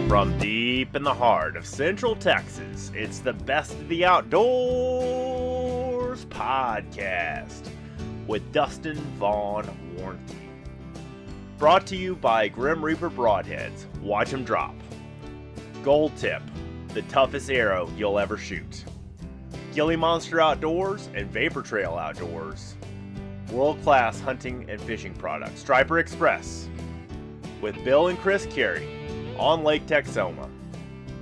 From deep in the heart of Central Texas, it's the Best of the Outdoors podcast with Dustin Vaughn Warncke. Brought to you by Grim Reaper Broadheads. Watch them drop. Gold Tip, the toughest arrow you'll ever shoot. Gilly Monster Outdoors and Vapor Trail Outdoors. World-class hunting and fishing products. Striper Express with Bill and Chris Carey on Lake Texoma.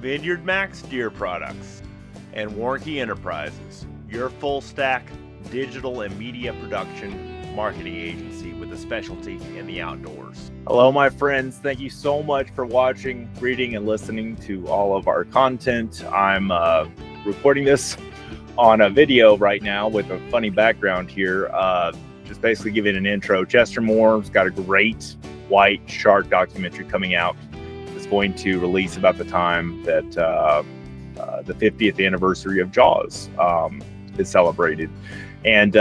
Vineyard Max Deer Products and Warncke Enterprises, your full stack digital and media production marketing agency with a specialty in the outdoors. Hello, my friends. Thank you so much for watching, reading, and listening to all of our content. I'm recording this on a video right now with a funny background here. Just basically giving an intro. Chester Moore's got a great white shark documentary coming out. It's going to release about the time that the 50th anniversary of Jaws is celebrated. And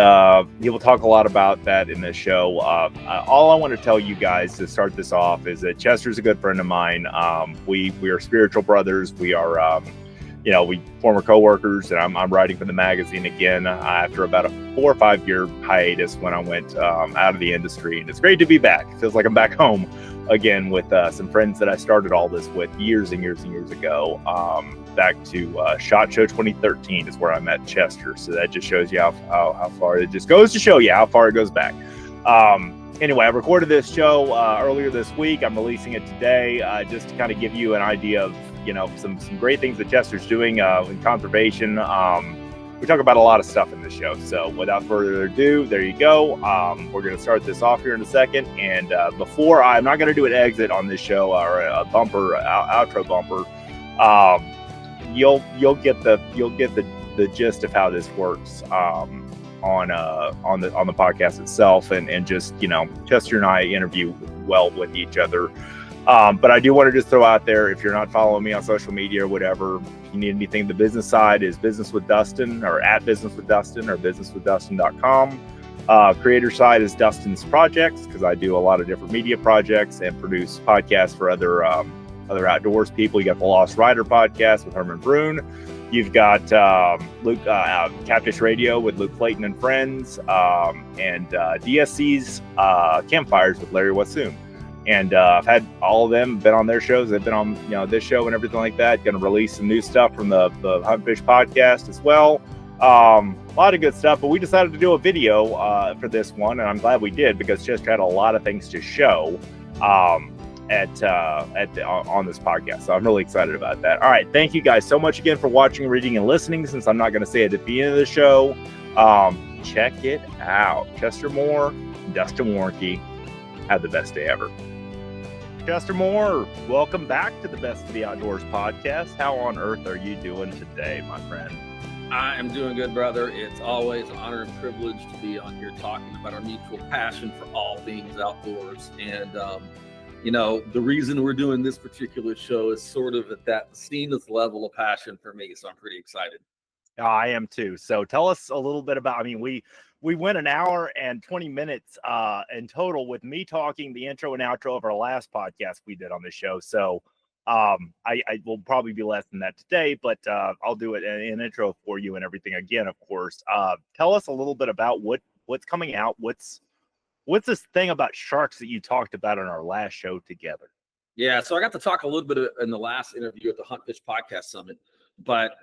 he will talk a lot about that in this show. All I want to tell you guys to start this off is that Chester's a good friend of mine. We are spiritual brothers. We are, we former co-workers, and I'm writing for the magazine again after about a 4 or 5 year hiatus when I went out of the industry. And it's great to be back. It feels like I'm back home again with some friends that I started all this with years and years and years ago. Back to SHOT Show 2013 is where I met Chester. So that just shows you how far, it just goes to show you how far it goes back. Anyway, I recorded this show earlier this week. I'm releasing it today just to kind of give you an idea of, some great things that Chester's doing in conservation. We talk about a lot of stuff in this show. So without further ado, there you go. We're going to start this off here in a second. And before, I'm not going to do an exit on this show or a bumper, outro bumper. You'll get the gist of how this works on the podcast itself, and just Chester and I interview well with each other. But I do want to just throw out there, if you're not following me on social media or whatever, if you need anything, the business side is Business with Dustin, or at Business with Dustin, or businesswithdustin.com. Creator side is Dustin's Projects, because I do a lot of different media projects and produce podcasts for other outdoors people. You got the Lost Rider podcast with Herman Brune. You've got Luke Catfish Radio with Luke Clayton and friends, and DSC's Campfires with Larry Wassoon. And I've had all of them, been on their shows. They've been on this show and everything like that. Going to release some new stuff from the Hunt Fish podcast as well. A lot of good stuff, but we decided to do a video for this one, and I'm glad we did, because Chester had a lot of things to show on this podcast. So I'm really excited about that. All right, thank you guys so much again for watching, reading, and listening. Since I'm not going to say it at the end of the show, check it out. Chester Moore, Dustin Warncke, have the best day ever. Chester Moore, welcome back to the Best of the Outdoors podcast. How on earth are you doing today, my friend? I am doing good, brother. It's always an honor and privilege to be on here talking about our mutual passion for all things outdoors. And, the reason we're doing this particular show is sort of at that seamless level of passion for me. So I'm pretty excited. I am too. So tell us a little bit about, we went an hour and 20 minutes in total with me talking the intro and outro of our last podcast we did on the show. So I will probably be less than that today, but I'll do it in an intro for you and everything again, of course. Tell us a little bit about what's coming out. What's this thing about sharks that you talked about on our last show together? Yeah, so I got to talk a little bit in the last interview at the Hunt Fish Podcast Summit, but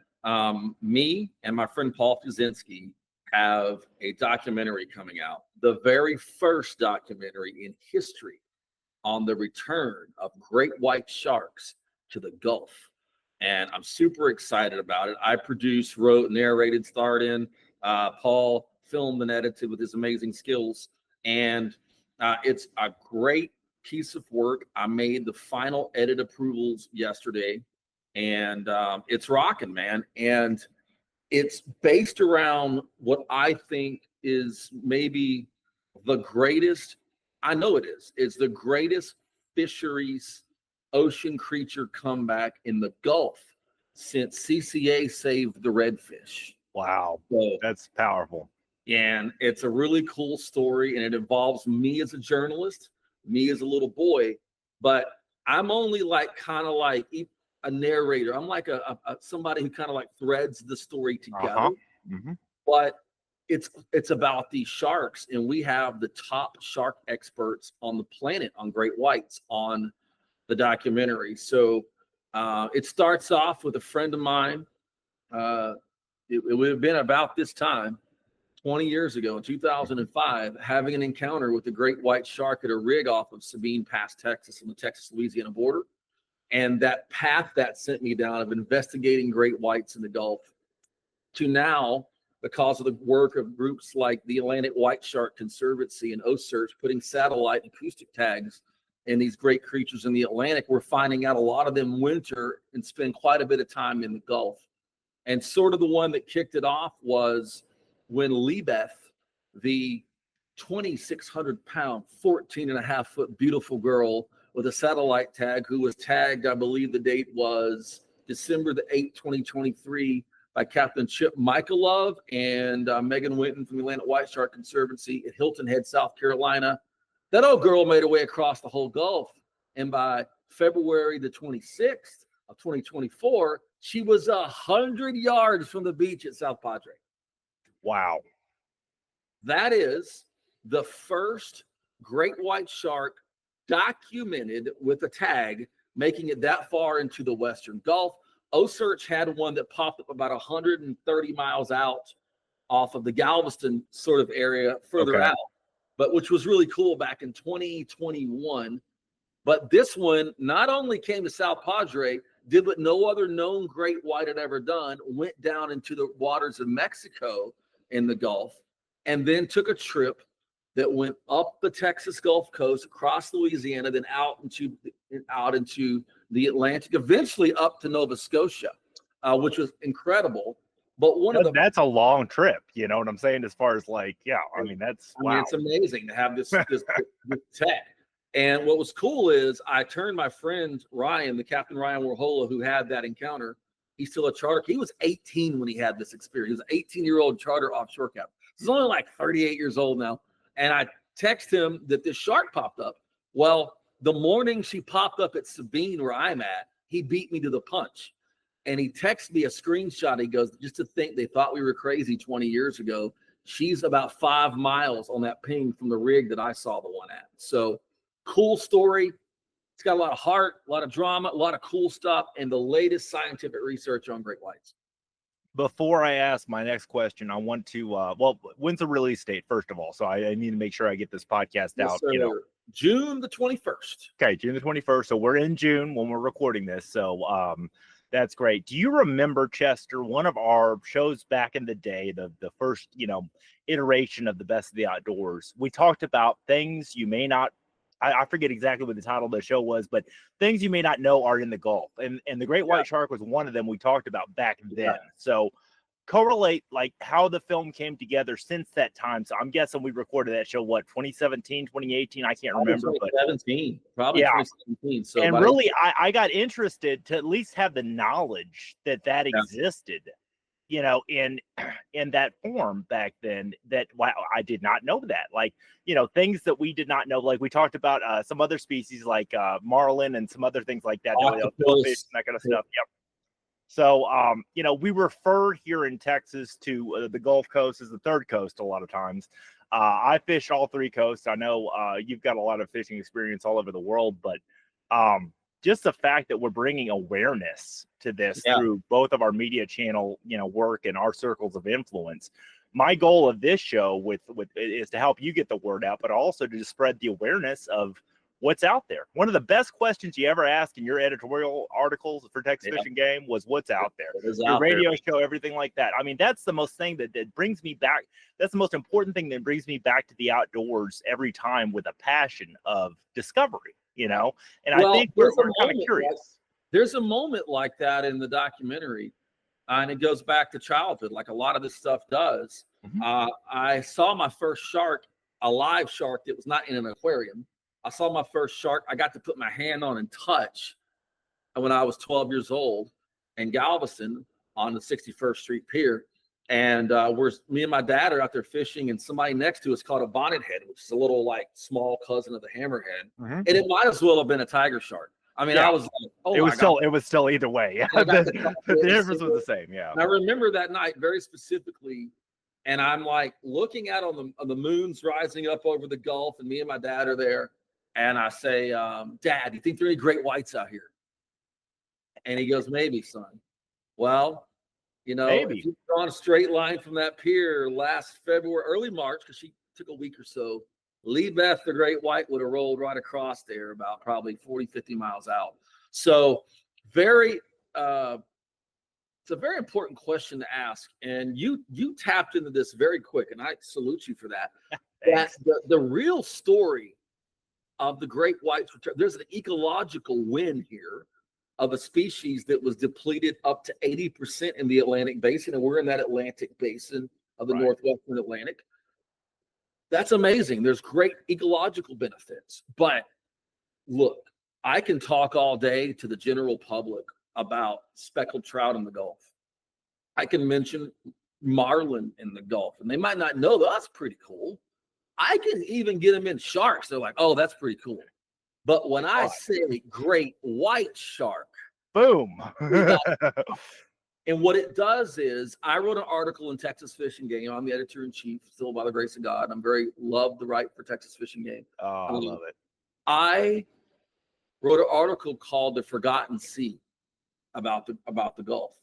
me and my friend Paul Fuzinski have a documentary coming out, the very first documentary in history on the return of great white sharks to the Gulf. And I'm super excited about it. I produced, wrote, narrated, starred in. Paul filmed and edited with his amazing skills. And it's a great piece of work. I made the final edit approvals yesterday, and it's rocking, man. And it's based around what I think is maybe the greatest, I know it is, it's the greatest fisheries ocean creature comeback in the Gulf since CCA saved the redfish. Wow, so, that's powerful. And it's a really cool story, and it involves me as a journalist, me as a little boy, but I'm only like kind of like a narrator. I'm like a somebody who kind of like threads the story together. Mm-hmm. But it's about these sharks, and we have the top shark experts on the planet on great whites on the documentary. So it starts off with a friend of mine. It would have been about this time 20 years ago in 2005, having an encounter with the great white shark at a rig off of Sabine Pass, Texas, on the Texas-Louisiana border. And that path that sent me down of investigating great whites in the Gulf to now, because of the work of groups like the Atlantic White Shark Conservancy and Ocearch, putting satellite and acoustic tags in these great creatures in the Atlantic, we're finding out a lot of them winter and spend quite a bit of time in the Gulf. And sort of the one that kicked it off was when Libeth, the 2,600-pound, 14.5-foot beautiful girl with a satellite tag, who was tagged, I believe the date was December the 8th, 2023, by Captain Chip Michaelov and Megan Winton from the Atlantic White Shark Conservancy at Hilton Head, South Carolina. That old girl made her way across the whole Gulf. And by February the 26th of 2024, she was 100 yards from the beach at South Padre. Wow. That is the first great white shark documented with a tag making it that far into the Western Gulf. Ocearch had one that popped up about 130 miles out off of the Galveston sort of area further out, but which was really cool back in 2021. But this one not only came to South Padre, did what no other known great white had ever done, went down into the waters of Mexico in the Gulf, and then took a trip that went up the Texas Gulf Coast, across Louisiana, then out into the Atlantic, eventually up to Nova Scotia, which was incredible. But that's a long trip, you know what I'm saying? As far as like, I mean, it's amazing to have this tech. And what was cool is I turned my friend Ryan, the Captain Ryan Warhola, who had that encounter. He's still a charter. He was 18 when he had this experience. He was an 18-year-old charter offshore captain. He's only like 38 years old now. And I text him that this shark popped up. Well, the morning she popped up at Sabine, where I'm at, he beat me to the punch. And he texted me a screenshot. He goes, just to think they thought we were crazy 20 years ago. She's about 5 miles on that ping from the rig that I saw the one at. So cool story. It's got a lot of heart, a lot of drama, a lot of cool stuff, and the latest scientific research on great whites. Before I ask my next question, I want to, when's the release date, first of all? So I need to make sure I get this podcast out. Sir. June the 21st. Okay, June the 21st. So we're in June when we're recording this. So that's great. Do you remember, Chester, one of our shows back in the day, the first, iteration of the Best of the Outdoors? We talked about things you may not, I forget exactly what the title of the show was, but things you may not know are in the Gulf. And the great white shark was one of them we talked about back then. Yeah. So correlate like how the film came together since that time. So I'm guessing we recorded that show, 2017, 2018? I can't remember. 2017, probably 2017. So and really, I got interested to at least have the knowledge that existed, in that form back then, that I did not know that. Like, things that we did not know, like we talked about some other species like marlin and some other things like that, fish and that kind of stuff. Yep. So, we refer here in Texas to the Gulf Coast as the third coast a lot of times. I fish all three coasts. I know you've got a lot of fishing experience all over the world, but just the fact that we're bringing awareness to this through both of our media channel, work and our circles of influence. My goal of this show with is to help you get the word out, but also to just spread the awareness of what's out there. One of the best questions you ever asked in your editorial articles for Texas Fish and Game was what's out there. Your radio show, everything like that. I mean, that's the most thing that brings me back. That's the most important thing that brings me back to the outdoors every time, with a passion of discovery, and I think we're kind of curious. There's a moment like that in the documentary, and it goes back to childhood, like a lot of this stuff does. Mm-hmm. I saw my first shark, a live shark that was not in an aquarium. I saw my first shark I got to put my hand on and touch when I was 12 years old in Galveston on the 61st Street Pier. And me and my dad are out there fishing, and somebody next to us caught a bonnethead, which is a little like small cousin of the hammerhead. Mm-hmm. And it might as well have been a tiger shark. I mean, Yeah. I was like, oh, it was still either way. The difference was the same. Yeah. And I remember that night very specifically. And I'm like looking out on the moon's rising up over the Gulf, and me and my dad are there. And I say, Dad, do you think there are any great whites out here? And he goes, maybe, son. Well, you know, Maybe. if you've gone a straight line from that pier last February, early March, because she took a week or so, Lee Beth, the great white, would have rolled right across there about probably 40, 50 miles out. So it's a very important question to ask. And you tapped into this very quick, and I salute you for that. That the real story of the great whites return, there's an ecological win here of a species that was depleted up to 80% in the Atlantic basin, and we're in that Atlantic basin of the Northwestern Atlantic. That's amazing. There's great ecological benefits. But look, I can talk all day to the general public about speckled trout in the Gulf. I can mention marlin in the Gulf, and they might not know that's pretty cool. I can even get them in sharks. They're like, oh, that's pretty cool. But when I say great white shark, boom. And what it does is, I wrote an article in Texas Fish and Game. I'm the editor-in-chief, still by the grace of God. I'm love the right for Texas Fish and Game. Oh, I love it. I wrote an article called The Forgotten Sea about the Gulf.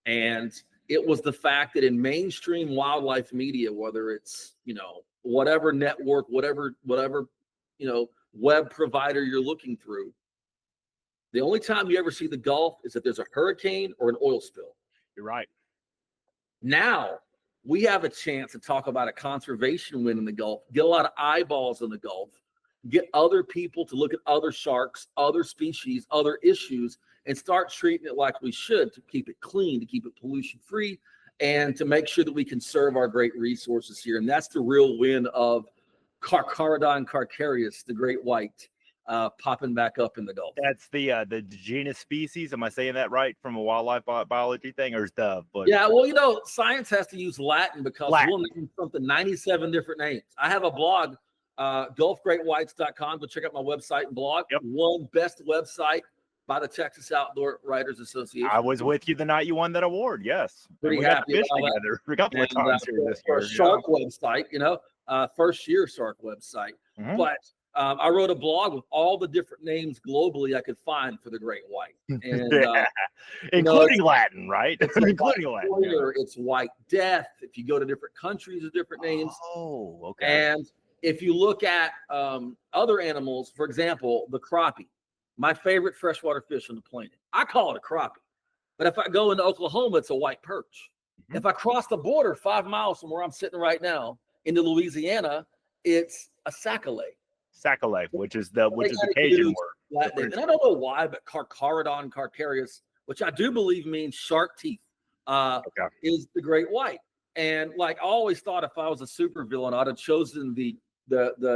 And it was the fact that in mainstream wildlife media, whether it's, you know, whatever network, whatever, you know, web provider you're looking through, the only time you ever see the Gulf is if there's a hurricane or an oil spill. You're right. Now we have a chance to talk about a conservation win in the Gulf, get a lot of eyeballs in the Gulf, get other people to look at other sharks, other species, other issues, and start treating it like we should, to keep it clean, to keep it pollution free, and to make sure that we conserve our great resources here. And that's the real win of Carcharodon carcharias, the great white, popping back up in the Gulf. That's the genus species. Am I saying that right from a wildlife biology thing, or is the? Yeah, well, you know, science has to use Latin because we'll name something 97 different names. I have a blog, gulfgreatwhites.com. Go check out my website and blog. Yep. One best website by the Texas Outdoor Writers Association. I was with you the night you won that award. Yes, pretty happy about that. A couple of times here this year. Shark website, you know, first year shark website. Mm-hmm. But I wrote a blog with all the different names globally I could find for the great white, and including Latin, right? Including Latin. Flounder, it's white death. If you go to different countries, with different names. Oh, okay. And if you look at other animals, for example, the crappie, my favorite freshwater fish on the planet. I call it a crappie. But if I go into Oklahoma, it's a white perch. Mm-hmm. If I cross the border 5 miles from where I'm sitting right now into Louisiana, it's a sac-a-lay. Sac-a-lay, which is the Cajun word. And I don't know why, but Carcharodon carcharias, which I do believe means shark teeth, is the great white. And like I always thought, if I was a supervillain, I'd have chosen the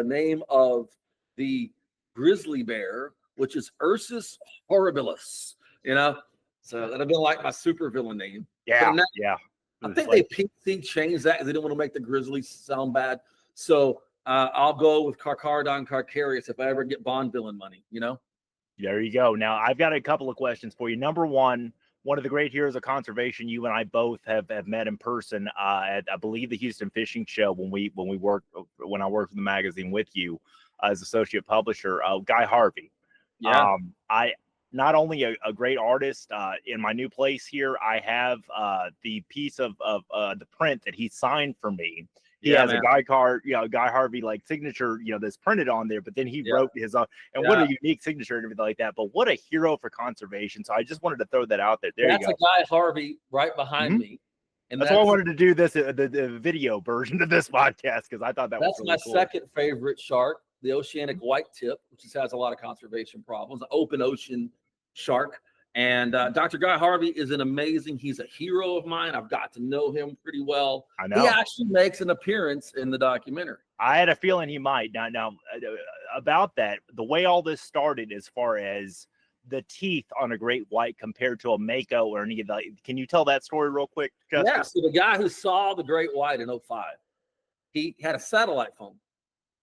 name of the grizzly bear, which is Ursus horribilis. You know, so that'd have been like my supervillain name. Yeah, I think they PC changed that because they didn't want to make the grizzlies sound bad. So I'll go with Carcharodon carcharias if I ever get Bond villain money. You know. There you go. Now I've got a couple of questions for you. Number one of the great heroes of conservation, you and I both have met in person at, I believe, the Houston Fishing Show when I worked for the magazine with you as associate publisher, Guy Harvey. Yeah. I not only a great artist in my new place here, I have the piece of the print that he signed for me. He has a Guy Harvey like signature, that's printed on there, but then he wrote his own, and what a unique signature and everything like that. But what a hero for conservation. So I just wanted to throw that out there. That's a Guy Harvey right behind me. And that's why I wanted to do this, the video version of this podcast, because I thought that was really cool. My second favorite shark, the oceanic white tip, which just has a lot of conservation problems, an open ocean shark. And Dr. Guy Harvey is he's a hero of mine. I've got to know him pretty well. I know. He actually makes an appearance in the documentary. I had a feeling he might. Now about that, the way all this started as far as the teeth on a great white compared to a mako or any of that, can you tell that story real quick, Justin? Yeah, so the guy who saw the great white in 2005, he had a satellite phone.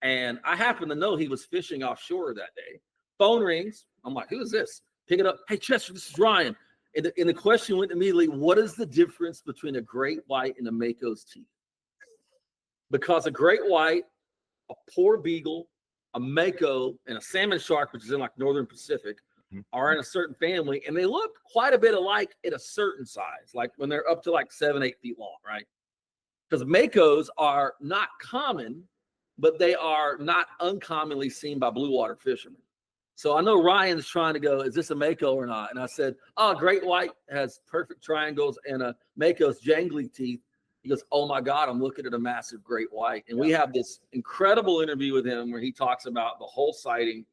And I happened to know he was fishing offshore that day. Phone rings. I'm like, who is this? Pick it up. Hey, Chester, this is Ryan. And the question went immediately, what is the difference between a great white and a Mako's teeth? Because a great white, a poor beagle, a Mako, and a salmon shark, which is in like Northern Pacific, are in a certain family, and they look quite a bit alike at a certain size, like when they're up to like 7-8 feet long, right? Because Makos are not common, but they are not uncommonly seen by blue water fishermen. So I know Ryan's trying to go, is this a Mako or not? And I said, oh, great white has perfect triangles and a Mako's jangly teeth. He goes, oh my God, I'm looking at a massive great white. And we have this incredible interview with him where he talks about the whole sighting,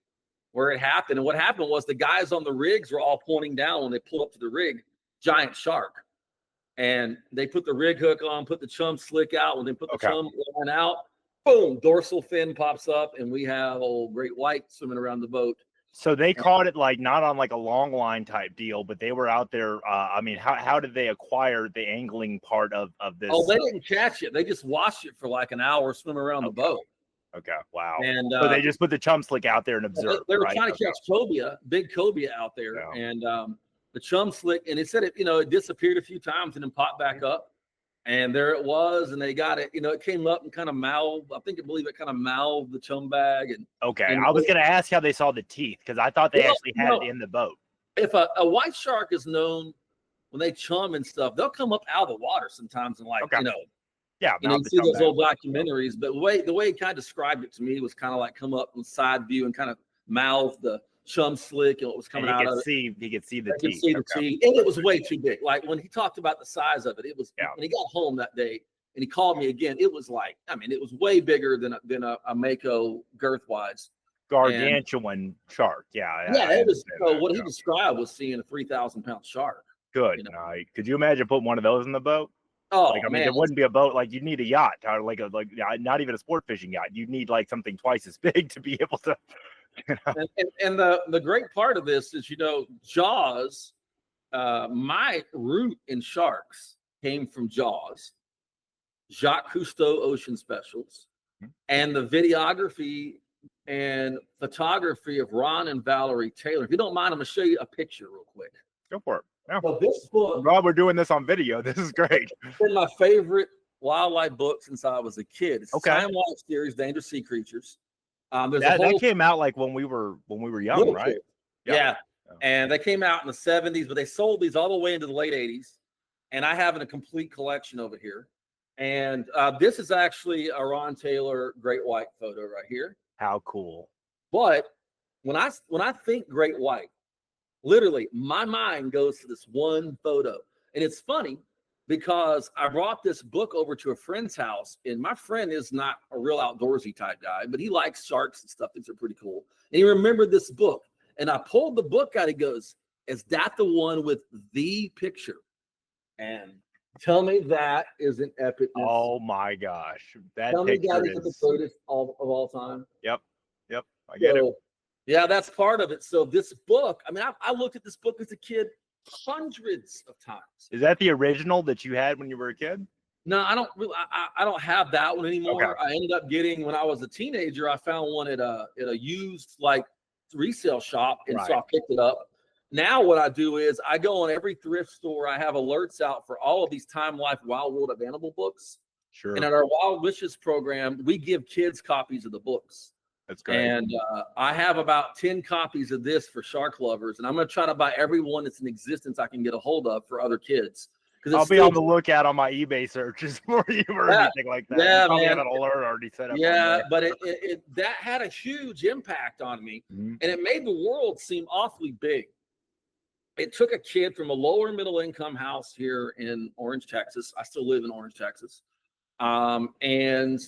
where it happened. And what happened was the guys on the rigs were all pointing down when they pulled up to the rig, giant shark. And they put the rig hook on, put the chum slick out. When they put the chum line out, boom, dorsal fin pops up, and we have old great white swimming around the boat. So they caught it like not on like a long line type deal, but they were out there. I mean, how did they acquire the angling part of this? Oh, they didn't catch it. They just watched it for like an hour, swim around the boat. Okay, wow. And so they just put the chum slick out there and observed. They were trying to catch cobia, big cobia out there, and the chum slick. And it said it disappeared a few times and then popped back up. And there it was, and they got it. It came up and kind of mouthed. I believe it kind of mouthed the chum bag. And I was going to ask how they saw the teeth because I thought they actually had it in the boat. If a white shark is known when they chum and stuff, they'll come up out of the water sometimes and you see those old documentaries. But the way he kind of described it to me was kind of like come up on side view and kind of mouth the chum slick and what was coming out of it. He could see the teeth. And it was way too big. Like when he talked about the size of it, it was when he got home that day and he called me again, it was like, it was way bigger than a Mako girth wise. Gargantuan shark. It was what he described was seeing a 3,000-pound shark. Good. Could you imagine putting one of those in the boat? Oh, man, there wouldn't be a boat. Like, you'd need a yacht, or not even a sport fishing yacht. You'd need like something twice as big to be able to. And the great part of this is, Jaws, my root in sharks came from Jaws, Jacques Cousteau Ocean Specials, and the videography and photography of Ron and Valerie Taylor. If you don't mind, I'm going to show you a picture real quick. Go for it. Yeah. So this book, Rob, we're doing this on video. This is great. It's been my favorite wildlife book since I was a kid. It's Time Life series, Dangerous Sea Creatures. That came out like when we were young, right? Yeah. And they came out in the 70s, but they sold these all the way into the late 80s. And I have a complete collection over here. And this is actually a Ron Taylor great white photo right here. How cool. But when I think great white, literally my mind goes to this one photo. And it's funny because I brought this book over to a friend's house, and my friend is not a real outdoorsy type guy, but he likes sharks and stuff. These are pretty cool. And he remembered this book. And I pulled the book out. He goes, is that the one with the picture? And tell me that is an epic. Oh my gosh. Tell me that is the greatest of all time. Yep. I get it. Yeah, that's part of it. So this book, I looked at this book as a kid hundreds of times. Is that the original that you had when you were a kid? No, I don't really. I don't have that one anymore. Okay. I ended up getting, when I was a teenager, I found one at a used resale shop, and so I picked it up. Now what I do is I go on every thrift store. I have alerts out for all of these Time Life Wild World of Animal books. Sure. And at our Wild Wishes program, we give kids copies of the books. That's great. And I have about 10 copies of this for shark lovers, and I'm going to try to buy every one that's in existence I can get a hold of for other kids. I'll be on the lookout on my eBay searches for you or anything like that. Yeah, man. have an alert already set up. Yeah, but it that had a huge impact on me, and it made the world seem awfully big. It took a kid from a lower middle income house here in Orange, Texas. I still live in Orange, Texas, and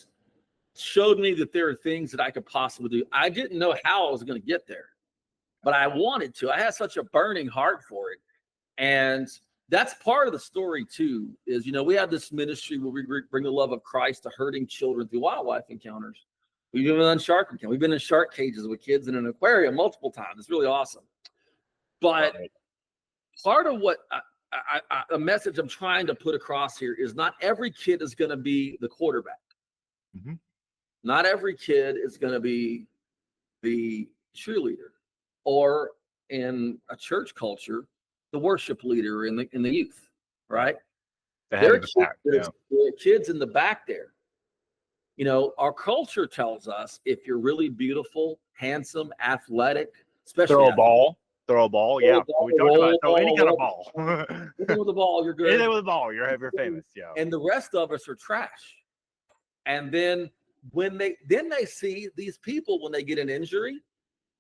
showed me that there are things that I could possibly do. I didn't know how I was going to get there, but I wanted to. I had such a burning heart for it. And that's part of the story too, is, we have this ministry where we bring the love of Christ to hurting children through wildlife encounters. We've been on shark encounters. We've been in shark cages with kids in an aquarium multiple times. It's really awesome. But part of what a message I'm trying to put across here is not every kid is going to be the quarterback. Not every kid is going to be the cheerleader. or in a church culture, the worship leader in the youth, right? There are kids in the back there. You know, our culture tells us if you're really beautiful, handsome, athletic, especially throw a ball, yeah. We talked about throw any kind of ball. Anything with a ball, you're good. Anything with a ball, you're famous, yeah. And the rest of us are trash. And then when they see these people when they get an injury,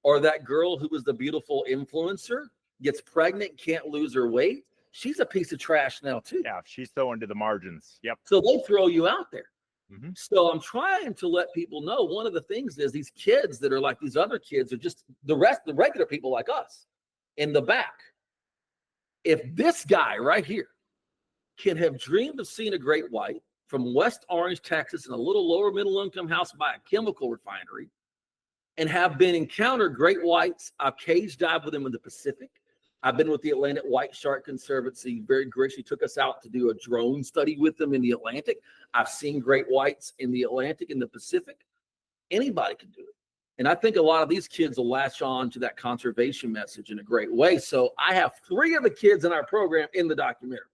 or that girl who was the beautiful influencer gets pregnant, can't lose her weight, she's a piece of trash now too. Yeah, she's throwing to the margins. Yep. So they throw you out there. Mm-hmm. So I'm trying to let people know one of the things is these kids that are like these other kids are just the regular people like us in the back. If this guy right here can have dreamed of seeing a great white from West Orange, Texas, in a little lower middle income house by a chemical refinery, and have been encountered great whites, I've cage dived with them in the Pacific. I've been with the Atlantic White Shark Conservancy. Very graciously took us out to do a drone study with them in the Atlantic. I've seen great whites in the Atlantic and the Pacific. Anybody can do it. And I think a lot of these kids will latch on to that conservation message in a great way. So I have 3 of the kids in our program in the documentary.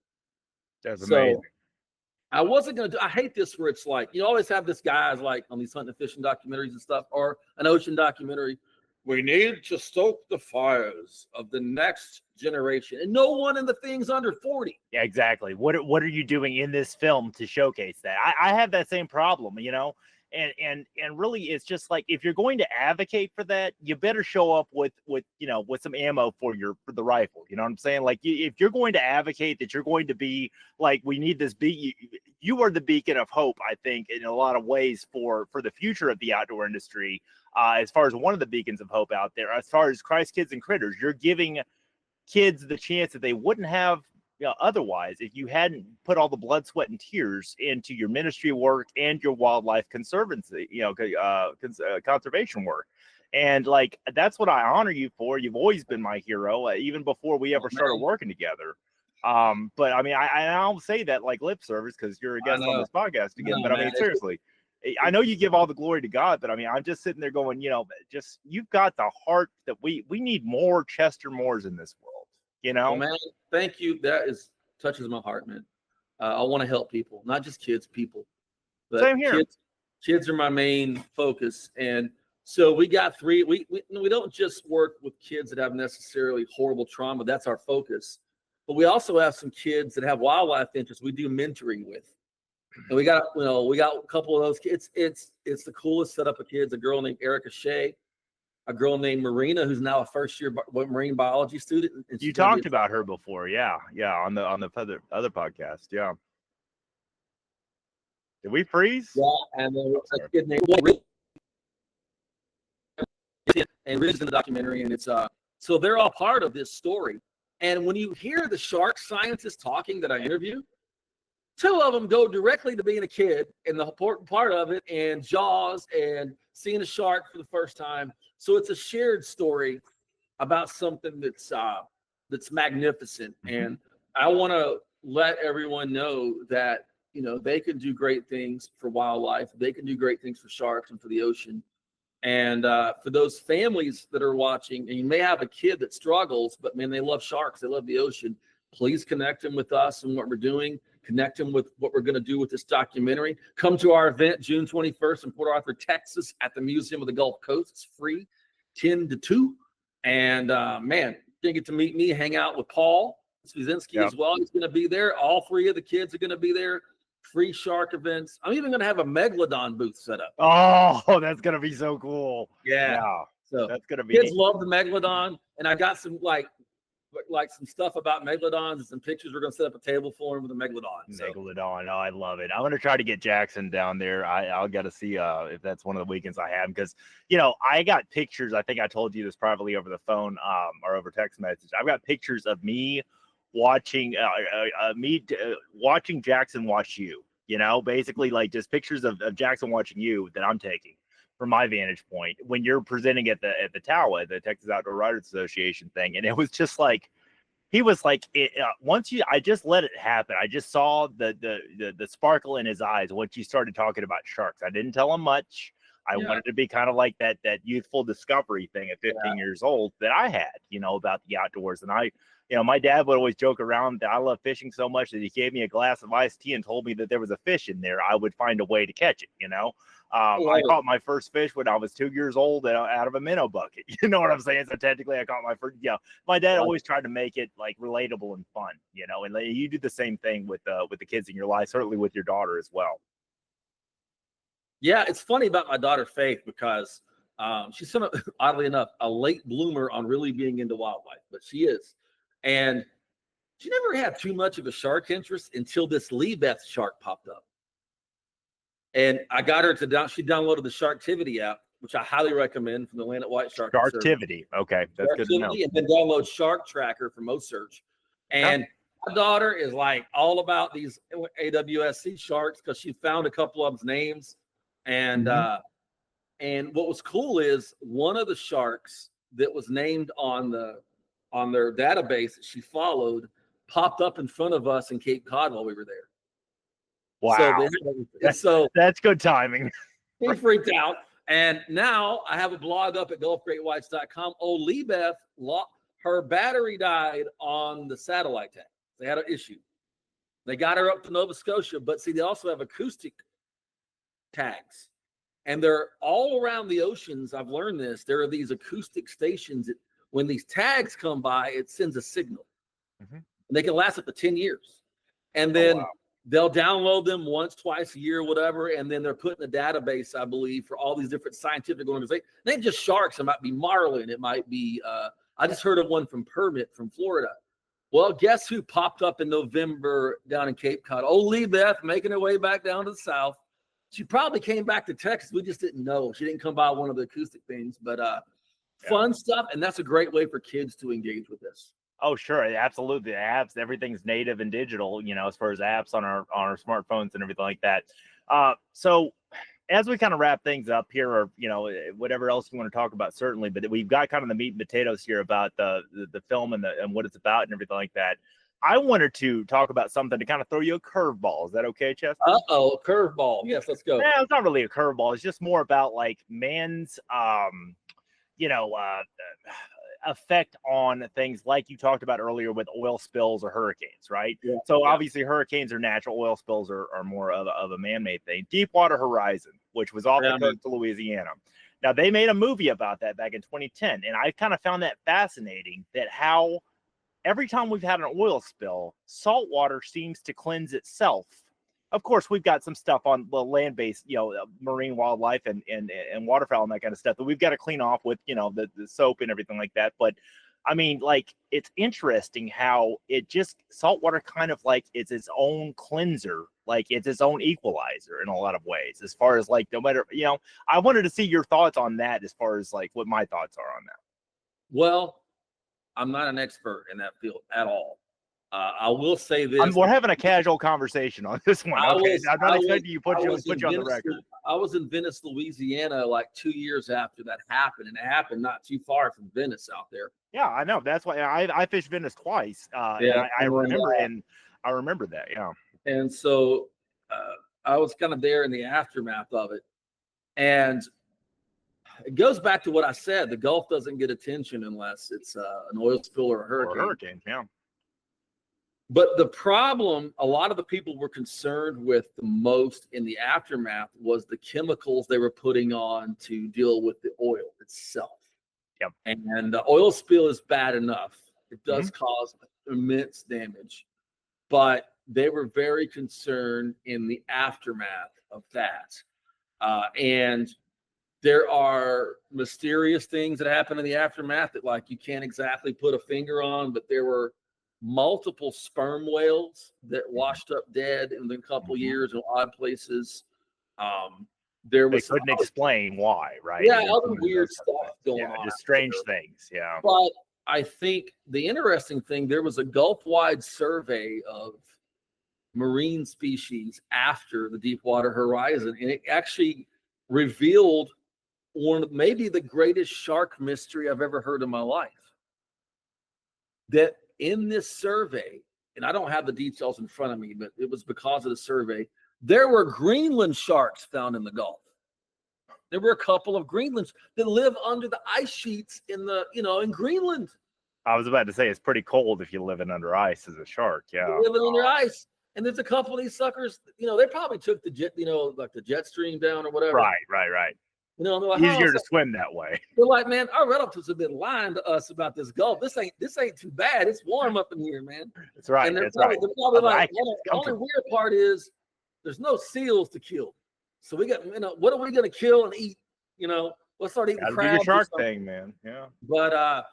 That's amazing. I wasn't going to do, I hate this where it's like, you always have this guys like on these hunting and fishing documentaries and stuff, or an ocean documentary. We need to stoke the fires of the next generation. And no one in the thing's under 40. Yeah, exactly. What are you doing in this film to showcase that? I have that same problem, you know, and really it's just like, if you're going to advocate for that, you better show up with some ammo for the rifle. You know what I'm saying? Like, if you're going to advocate that you're going to be like, we need this you are the beacon of hope, I think, in a lot of ways for the future of the outdoor industry. As far as one of the beacons of hope out there, as far as Christ Kids and Critters, you're giving kids the chance that they wouldn't have otherwise if you hadn't put all the blood, sweat, and tears into your ministry work and your wildlife conservancy, conservation work. And like, that's what I honor you for. You've always been my hero, even before we ever started working together. But I mean, I don't say that like lip service because you're a guest on this podcast again. But I mean, seriously. I know you give all the glory to God, but I mean, I'm just sitting there going, you've got the heart that we need more Chester Moores in this world, you know? Well, man, thank you. That touches my heart, man. I want to help people, not just kids, people. But same here. Kids are my main focus. And so we got 3, we don't just work with kids that have necessarily horrible trauma. That's our focus. But we also have some kids that have wildlife interests we do mentoring with. And we got a couple of those kids. It's the coolest setup of kids. A girl named Erica Shea, a girl named Marina, who's now a first-year marine biology student. You talked about her before, yeah, on the other podcast, yeah. Did we freeze? Yeah, and then a kid named Riz, and Riz in the documentary, and it's so they're all part of this story. And when you hear the shark scientists talking that I interview, 2 of them go directly to being a kid and the important part of it, and Jaws and seeing a shark for the first time. So it's a shared story about something that's magnificent. And I want to let everyone know that, they can do great things for wildlife. They can do great things for sharks and for the ocean. And for those families that are watching, and you may have a kid that struggles, but man, they love sharks. They love the ocean. Please connect them with us and what we're doing. Connect them with what we're going to do with this documentary. Come to our event June 21st in Port Arthur, Texas at the Museum of the Gulf Coast. It's free, 10 to 2. And man, you're going to get to meet me, hang out with Paul Swizinski as well. He's going to be there. All 3 of the kids are going to be there. Free shark events. I'm even going to have a megalodon booth set up. Oh, that's going to be so cool. Yeah. So that's going to be kids love the megalodon. And I got some like some stuff about megalodons and some pictures. We're going to set up a table for him with a megalodon. Megalodon. Oh, I love it. I'm going to try to get Jackson down there. I'll got to see if that's one of the weekends I have, because, I got pictures. I think I told you this privately over the phone or over text message. I've got pictures of me watching watching Jackson watch you, basically like just pictures of Jackson watching you that I'm taking from my vantage point when you're presenting at the TAWA, the Texas Outdoor Writers Association thing. And it was just like, he was like, I just let it happen. I just saw the sparkle in his eyes once you started talking about sharks. I didn't tell him much. I wanted to be kind of like that youthful discovery thing at 15 years old that I had, about the outdoors. And my dad would always joke around that I love fishing so much that he gave me a glass of iced tea and told me that there was a fish in there. I would find a way to catch it, I caught my first fish when I was 2 years old out of a minnow bucket. You know what I'm saying? So technically I caught my first, my dad always tried to make it like relatable and fun, and you do the same thing with the kids in your life, certainly with your daughter as well. Yeah, it's funny about my daughter Faith because she's oddly enough a late bloomer on really being into wildlife, but she is, and she never had too much of a shark interest until this Lebeth shark popped up, and I got her to she downloaded the Sharktivity app, which I highly recommend from the Land at White Shark. Sharktivity, okay, that's good to know. And then download Shark Tracker from Ocearch, and my daughter is like all about these AWSC sharks because she found a couple of them's names. And and what was cool is one of the sharks that was named on their database that she followed popped up in front of us in Cape Cod while we were there. Wow. So that's good timing. He freaked out. And now I have a blog up at gulfgreatwhites.com. Lebeth, her battery died on the satellite tag. They had an issue. They got her up to Nova Scotia, but see, they also have acoustic tags, and they're all around the oceans. I've learned this. There are these acoustic stations that when these tags come by, it sends a signal. And they can last up to 10 years. And then they'll download them once, twice a year, whatever, and then they're put in a database, I believe, for all these different scientific organizations. It ain't just sharks. It might be marlin. It might be I just heard of one from Permit from Florida. Well, guess who popped up in November down in Cape Cod? Lebeth, making her way back down to the south. She probably came back to Texas. We just didn't know. She didn't come by one of the acoustic things, but fun stuff. And that's a great way for kids to engage with this. Oh, sure. Absolutely. The apps, everything's native and digital, as far as apps on our smartphones and everything like that. So as we kind of wrap things up here, or, whatever else you want to talk about, certainly, but we've got kind of the meat and potatoes here about the film and what it's about and everything like that. I wanted to talk about something to kind of throw you a curveball. Is that okay, Chester? Uh-oh, curveball. Yes, let's go. Yeah, it's not really a curveball. It's just more about like man's, effect on things like you talked about earlier with oil spills or hurricanes, right? Yeah. So obviously hurricanes are natural. Oil spills are more of a man-made thing. Deepwater Horizon, which was off the coast of Louisiana. Now, they made a movie about that back in 2010, and I kind of found that fascinating, that how every time we've had an oil spill, salt water seems to cleanse itself. Of course, we've got some stuff on the land-based, marine wildlife and waterfowl and that kind of stuff that we've got to clean off with, the soap and everything like that. But I mean, like, it's interesting how salt water kind of like it's its own cleanser, like it's its own equalizer in a lot of ways, as far as like, no matter, I wanted to see your thoughts on that as far as like what my thoughts are on that. Well, I'm not an expert in that field at all. I will say this. We're having a casual conversation on this one. Okay, I'm not expecting you put you on the record. I was in Venice, Louisiana, like 2 years after that happened, and it happened not too far from Venice out there. Yeah, I know. That's why I fished Venice twice. And I remember that. Yeah. And so I was kind of there in the aftermath of it, and it goes back to what I said. The Gulf doesn't get attention unless it's an oil spill or a hurricane. Or a hurricane, yeah. But the problem a lot of the people were concerned with the most in the aftermath was the chemicals they were putting on to deal with the oil itself. Yep. And the oil spill is bad enough. It does cause immense damage. But they were very concerned in the aftermath of that. And there are mysterious things that happen in the aftermath that, like, you can't exactly put a finger on, but there were multiple sperm whales that washed up dead in a couple years in odd places. They couldn't explain why, right? Yeah, other weird stuff going on. Just strange things, yeah. But I think the interesting thing, there was a Gulf-wide survey of marine species after the Deepwater Horizon, and it actually revealed maybe the greatest shark mystery I've ever heard in my life. That in this survey, and I don't have the details in front of me, but it was because of the survey, there were Greenland sharks found in the Gulf. There were a couple of Greenlands that live under the ice sheets in Greenland. I was about to say it's pretty cold if you're living under ice as a shark. Yeah, living under ice. And there's a couple of these suckers. They probably took the jet, like the jet stream down or whatever. Right. They're like, easier to swim that way. They're like, man, our relatives have been lying to us about this Gulf. This ain't too bad. It's warm up in here, man. That's right. And they're probably like, the only weird part is there's no seals to kill. So we got, what are we gonna kill and eat? Let's start eating crabs. Do your shark thing, man. Yeah. But I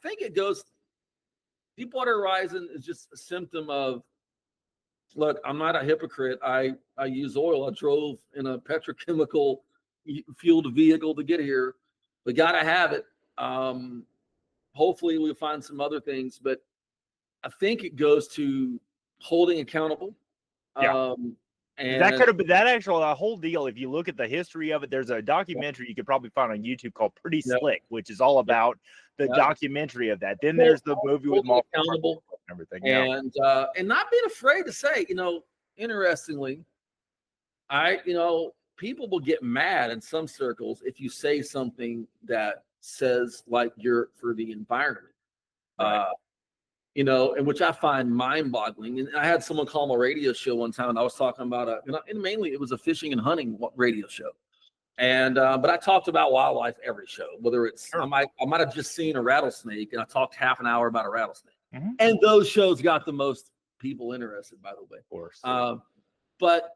think it goes. Deepwater Horizon is just a symptom of. Look, I'm not a hypocrite. I use oil. I drove in a petrochemical fueled vehicle to get here. We got to have it. Hopefully we'll find some other things, but I think it goes to holding accountable. Yeah. And that could have been that whole deal. If you look at the history of it, there's a documentary you could probably find on YouTube called Pretty Slick, which is all about the documentary of that. Then there's the movie with Mark accountable and everything. And not being afraid to say, interestingly, people will get mad in some circles if you say something that says like you're for the environment. Right. And which I find mind-boggling. And I had someone call my radio show one time, and I was talking about and mainly it was a fishing and hunting radio show. And but I talked about wildlife every show, whether it's I might have just seen a rattlesnake, and I talked half an hour about a rattlesnake. Mm-hmm. And those shows got the most people interested, by the way. Of course. But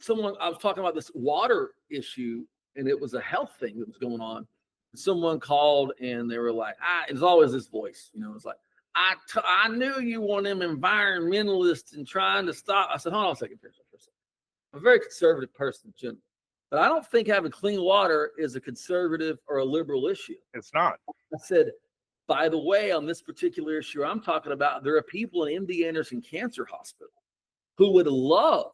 I was talking about this water issue, and it was a health thing that was going on. Someone called, and they were like, it's always this voice, it's like, I knew you were them environmentalists and trying to stop. I said, hold on a second. I'm a very conservative person, Jim, but I don't think having clean water is a conservative or a liberal issue. It's not. I said, by the way, on this particular issue I'm talking about, there are people in MD Anderson Cancer Hospital who would love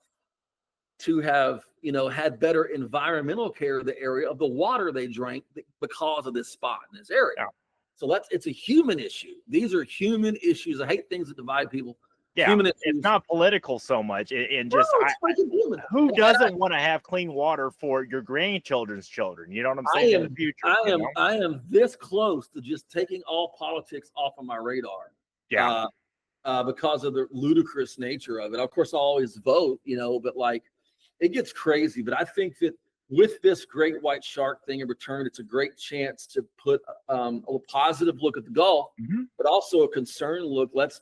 to have, had better environmental care of the area of the water they drank because of this spot in this area. Yeah. So it's a human issue. These are human issues. I hate things that divide people. Yeah, human issues. It's not political so much. Who doesn't want to have clean water for your grandchildren's children? You know what I'm saying? In the future, I am this close to just taking all politics off of my radar. Yeah. Because of the ludicrous nature of it. Of course, I always vote, but like it gets crazy. But I think that with this great white shark thing in return, it's a great chance to put a positive look at the Gulf, mm-hmm. but also a concerned look. Let's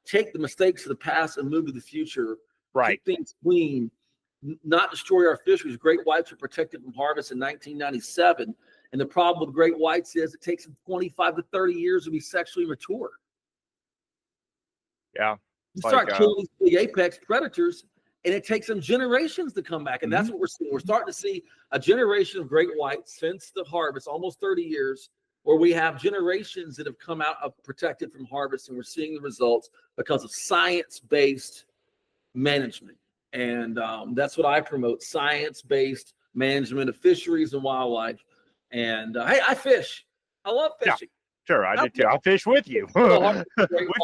take the mistakes of the past and move to the future. Right. Keep things clean, not destroy our fisheries. Great whites were protected from harvest in 1997. And the problem with great whites is it takes them 25 to 30 years to be sexually mature. Yeah. You start killing these big apex predators, and it takes them generations to come back. And that's what we're seeing. We're starting to see a generation of great whites since the harvest, almost 30 years, where we have generations that have come out of protected from harvest, and we're seeing the results because of science-based management. And that's what I promote, science-based management of fisheries and wildlife. And hey, I fish. I love fishing. Yeah. Sure, I did too. I'll fish with you. We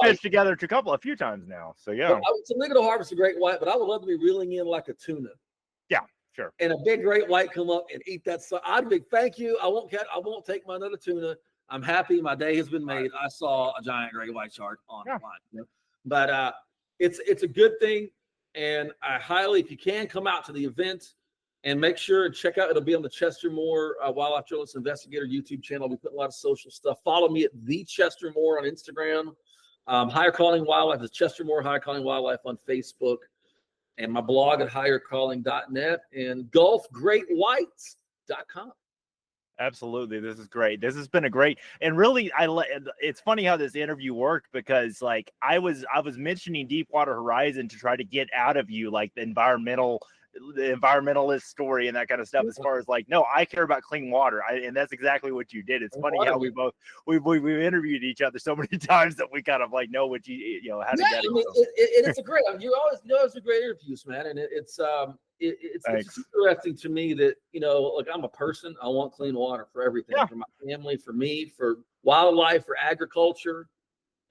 fished together a few times now. So yeah. It's illegal to harvest a great white, but I would love to be reeling in like a tuna. Yeah, sure. And a big great white come up and eat that. So I'd be thank you. I won't take my another tuna. I'm happy. My day has been made. I saw a giant great white shark on the line. But it's a good thing, and I highly, if you can, come out to the event. And make sure and check out, it'll be on the Chester Moore Wildlife Journalist Investigator YouTube channel. We put a lot of social stuff. Follow me at the Chester Moore on Instagram. Higher Calling Wildlife is Chester Moore Higher Calling Wildlife on Facebook. And my blog at highercalling.net and gulfgreatwhites.com. Absolutely. This is great. This has been a great, and really, it's funny how this interview worked because like I was mentioning Deepwater Horizon to try to get out of you like the environmentalist story and that kind of stuff, as far as like, no, I care about clean water. And that's exactly what you did. It's funny how we've interviewed each other so many times that we kind of like know what how to get it. It's a great, you always know it's a great interviews, man. And it's interesting to me that, like I'm a person, I want clean water for everything, for my family, for me, for wildlife, for agriculture,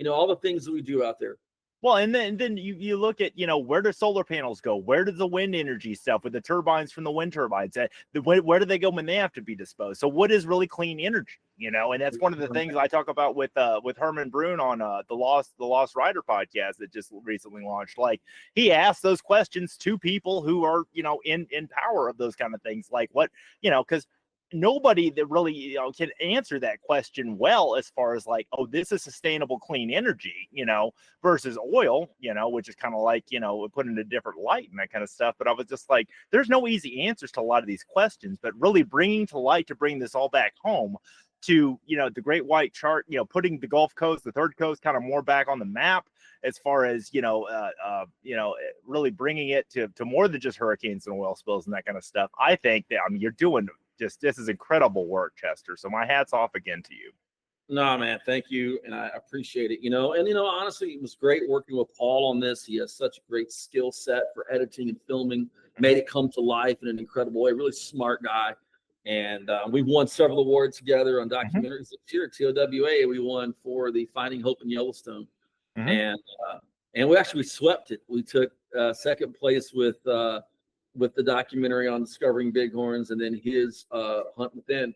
all the things that we do out there. Well, and then you look at, where do solar panels go? Where does the wind energy stuff with the turbines from the wind turbines? Where do they go when they have to be disposed? So what is really clean energy? And that's one of the things I talk about with Herman Brune on the Lost Rider podcast that just recently launched. Like, he asked those questions to people who are, in power of those kind of things. Like, what, because nobody that really can answer that question well, as far as like, oh, this is sustainable clean energy, versus oil, which is kind of like, put in a different light and that kind of stuff. But I was just like, there's no easy answers to a lot of these questions, but really bringing to light to bring this all back home to, the great white shark, putting the Gulf Coast, the third coast, kind of more back on the map, as far as, really bringing it to more than just hurricanes and oil spills and that kind of stuff. I think that, you're doing this is incredible work, Chester. So my hat's off again to you. No, man, thank you. And I appreciate it, and, honestly, it was great working with Paul on this. He has such a great skill set for editing and filming, made it come to life in an incredible way. Really smart guy. And we've won several awards together on documentaries. Here at TOWA, we won for the Finding Hope in Yellowstone. And we actually swept it. We took second place with the documentary on discovering bighorns, and then his Hunt Within.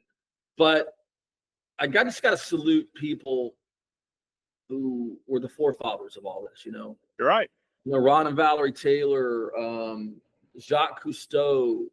But I just got to salute people who were the forefathers of all this. You're right. Ron and Valerie Taylor, Jacques Cousteau,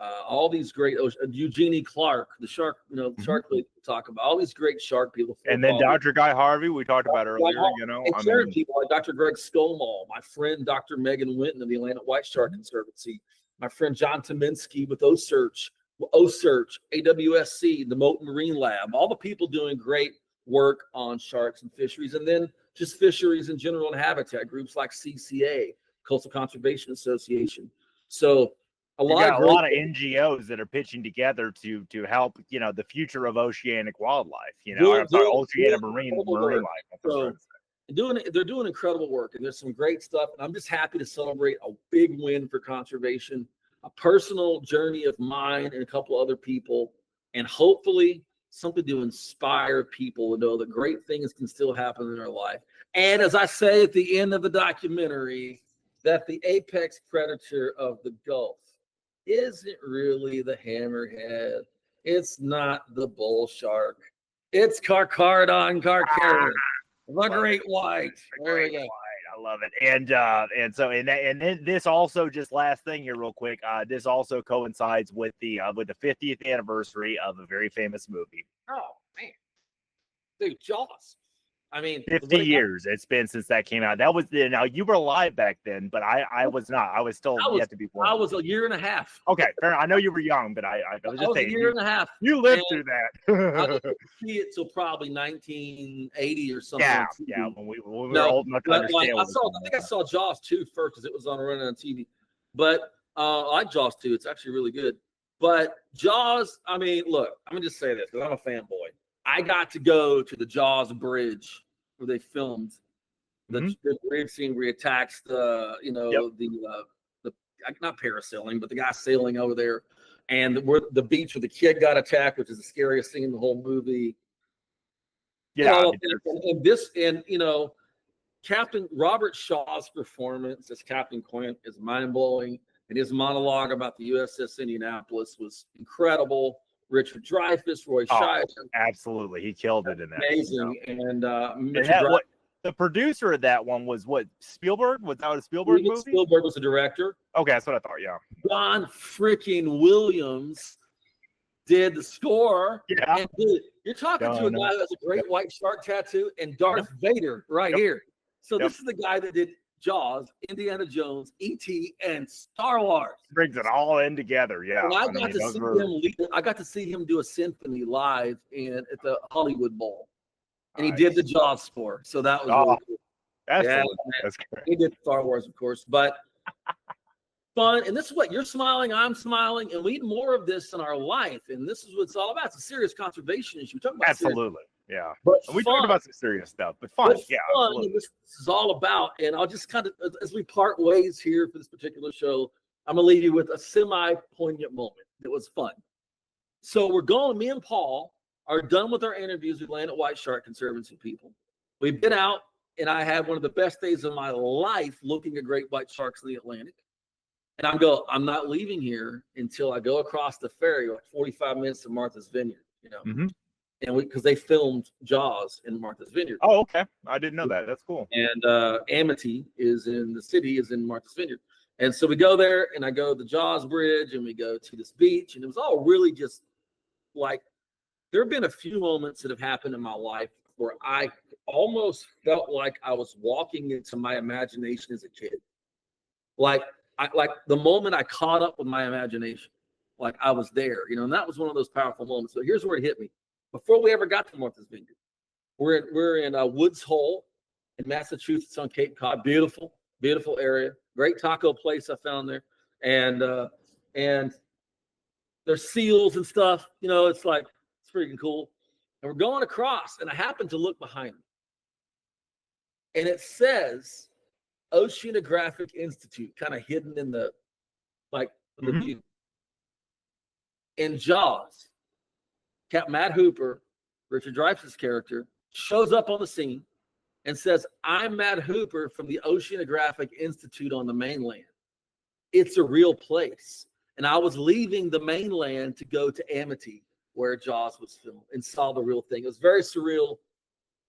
all these great Eugenie Clark, the shark, shark lady we talk about, all these great shark people. And then Dr. Guy Harvey, we talked about earlier, and people like Dr. Greg Skolmall, my friend Dr. Megan Winton of the Atlantic White Shark Conservancy, my friend John Tominski with Ocearch, AWSC, the Moten Marine Lab, all the people doing great work on sharks and fisheries, and then just fisheries in general and habitat groups like CCA, Coastal Conservation Association. So a lot of NGOs that are pitching together to help, the future of oceanic wildlife, oceanic marine life. So they're doing incredible work, and there's some great stuff. And I'm just happy to celebrate a big win for conservation, a personal journey of mine and a couple other people, and hopefully something to inspire people to know that great things can still happen in their life. And as I say at the end of the documentary, that the apex predator of the Gulf isn't really the hammerhead. It's not the bull shark. It's Carcharodon carcharodon, the great white. There we go. I love it. And so then this also, just last thing here real quick, this also coincides with the 50th anniversary of a very famous movie. Oh man, dude, Jaws. 50 years it's been since that came out. That was now you were alive back then, but I was not. I was still yet to be born. I was a year and a half. Okay, fair. I know you were young, but I was just saying, a year and a half. You lived through that. I didn't see it till probably 1980 or something. Yeah, when we were old enough to understand. I think I saw Jaws 2 first because it was running on TV. But I like Jaws 2. It's actually really good. But Jaws, look, I'm gonna just say this because I'm a fanboy. I got to go to the Jaws bridge where they filmed the bridge scene where he attacks the not parasailing, but the guy sailing over there, and where the beach where the kid got attacked, which is the scariest scene in the whole movie. Yeah, and Captain Robert Shaw's performance as Captain Quint is mind blowing, and his monologue about the USS Indianapolis was incredible. Richard Dreyfuss, Roy Scheider. Absolutely. He killed it in that. Amazing. And the producer of that one was what? Spielberg? Was that a Spielberg movie? Spielberg was the director. Okay, that's what I thought, yeah. John freaking Williams did the score. Yeah. And you're talking to a guy who has a great white shark tattoo and Darth Vader right here. So this is the guy that did Jaws, Indiana Jones, E.T., and Star Wars. Brings it all in together, yeah. And I got to see him do a symphony live at the Hollywood Bowl, and he did the Jaws score. So that was really cool. That's great. He did Star Wars, of course, but fun. And this is what you're smiling, I'm smiling, and we need more of this in our life. And this is what it's all about. It's a serious conservation issue. We're talking about absolutely. Yeah, but we talked about some serious stuff, but fun. This is all about. And I'll just kind of, as we part ways here for this particular show, I'm gonna leave you with a semi-poignant moment. It was fun. So me and Paul are done with our interviews with Atlantic White Shark Conservancy people. We've been out and I had one of the best days of my life looking at great white sharks in the Atlantic. And I'm not leaving here until I go across the ferry, like 45 minutes to Martha's Vineyard, Mm-hmm. And because they filmed Jaws in Martha's Vineyard. Oh, okay. I didn't know that. That's cool. And Amity is in Martha's Vineyard. And so we go there, and I go to the Jaws Bridge, and we go to this beach, and it was all really just like, there have been a few moments that have happened in my life where I almost felt like I was walking into my imagination as a kid. Like the moment I caught up with my imagination, like I was there, and that was one of those powerful moments. So here's where it hit me. Before we ever got to Martha's Vineyard, we're in Woods Hole in Massachusetts on Cape Cod. Beautiful, beautiful area. Great taco place I found there. And there's seals and stuff. It's like, it's freaking cool. And we're going across, and I happen to look behind me. And it says Oceanographic Institute, kind of hidden in the view. In Jaws, Captain Matt Hooper, Richard Dreyfuss' character, shows up on the scene and says, "I'm Matt Hooper from the Oceanographic Institute on the mainland. It's a real place." And I was leaving the mainland to go to Amity, where Jaws was filmed, and saw the real thing. It was very surreal,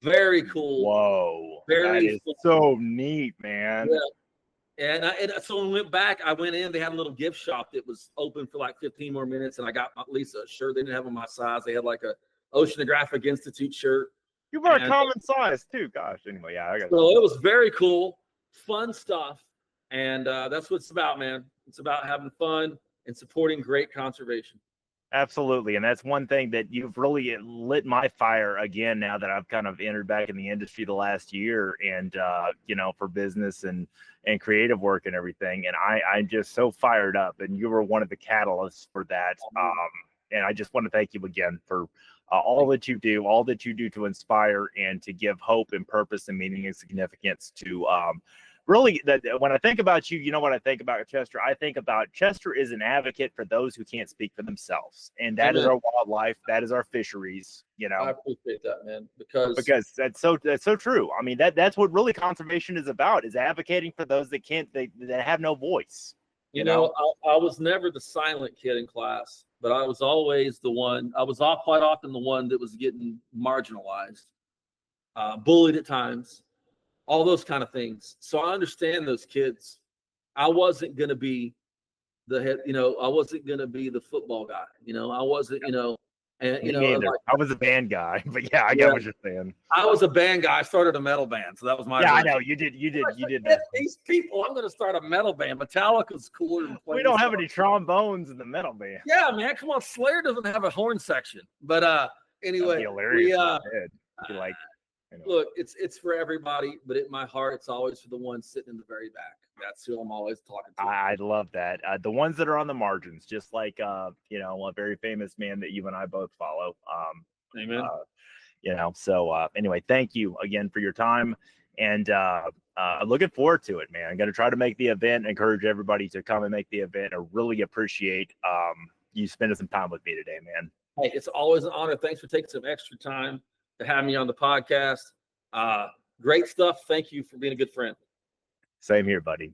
very cool. Whoa, very that is so neat, man. Yeah. And so when we went back, I went in. They had a little gift shop that was open for like 15 more minutes, and I got Lisa a shirt. They didn't have on my size. They had like a Oceanographic Institute shirt. You were a common size too. Gosh, anyway, yeah, I got. So it was very cool, fun stuff, and that's what it's about, man. It's about having fun and supporting great conservation. Absolutely. And that's one thing that you've really lit my fire again now that I've kind of entered back in the industry the last year, and for business and creative work and everything. And I'm just so fired up, and you were one of the catalysts for that. And I just want to thank you again for all that you do to inspire and to give hope and purpose and meaning and significance to really, when I think about you, you know what I think about Chester? I think about Chester is an advocate for those who can't speak for themselves. And that is our wildlife. That is our fisheries, I appreciate that, man, because that's so true. I mean, that's what really conservation is about, is advocating for those that can't, that have no voice. I was never the silent kid in class, but I was always the one. I was quite often the one that was getting marginalized, bullied at times, all those kind of things. So I understand those kids. I wasn't going to be the head, I wasn't going to be the football guy. I wasn't, I was a band guy, but yeah, I get what you're saying. I was a band guy. I started a metal band, so that was my. Yeah, I know you did that. These people, I'm going to start a metal band. Metallica's cooler than we don't have any trombones in the metal band. Yeah, man, come on. Slayer doesn't have a horn section, but anyway, look, it's for everybody, but in my heart, it's always for the ones sitting in the very back. That's who I'm always talking to. I love that. The ones that are on the margins, just like a very famous man that you and I both follow. Amen. So anyway, thank you again for your time, and looking forward to it, man. I'm going to try to make the event, encourage everybody to come and make the event. I really appreciate you spending some time with me today, man. Hey, it's always an honor. Thanks for taking some extra time to have me on the podcast. Great stuff. Thank you for being a good friend. Same here, buddy.